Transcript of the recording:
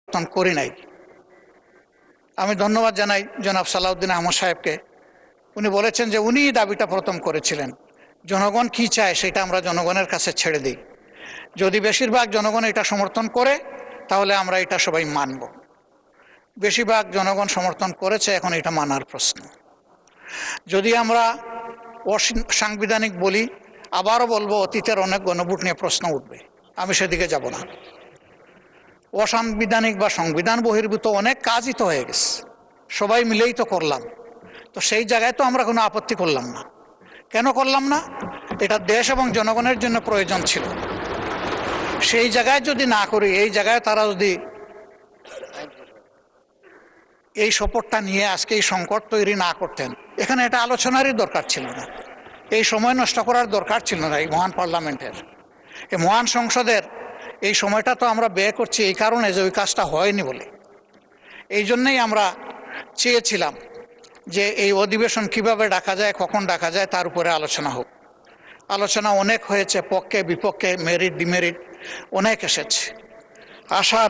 করি নাই। আমি ধন্যবাদ জানাই জনাব সালাউদ্দিন আহমদ সাহেবকে। উনি বলেছেন যে উনি দাবিটা প্রথম করেছিলেন। জনগণ কি চায় সেটা আমরা জনগণের কাছে ছেড়ে দিই। যদি বেশিরভাগ জনগণ এটা সমর্থন করে তাহলে আমরা এটা সবাই মানব। বেশিরভাগ জনগণ সমর্থন করেছে, এখন এটা মানার প্রশ্ন। যদি আমরা অসাংবিধানিক বলি, আবারও বলবো অতীতের অনেক গণভোট নিয়ে প্রশ্ন উঠবে, আমি সেদিকে যাব না। অসাংবিধানিক বা সংবিধান বহির্ভূত অনেক কাজই তো হয়ে গেছে, সবাই মিলেই তো করলাম। তো সেই জায়গায় তো আমরা কোনো আপত্তি করলাম না। কেন করলাম না? এটা দেশ এবং জনগণের জন্য প্রয়োজন ছিল। সেই জায়গায় যদি না করি, এই জায়গায় তারা যদি এই সপোর্টটা নিয়ে আজকে এই সংকট তৈরি না করতেন, এখানে এটা আলোচনারই দরকার ছিল না। এই সময় নষ্ট করার দরকার ছিল না এই মহান পার্লামেন্টের, এই মহান সংসদের। এই সময়টা তো আমরা ব্যয় করছি এই কারণে যে ওই কাজটা হয়নি বলে। এই জন্যেই আমরা চেয়েছিলাম যে এই অধিবেশন কিভাবে ডাকা যায়, কখন ডাকা যায়, তার উপরে আলোচনা হোক। আলোচনা অনেক হয়েছে, পক্ষে বিপক্ষে, মেরিট ডিমেরিট অনেক এসেছে। আশার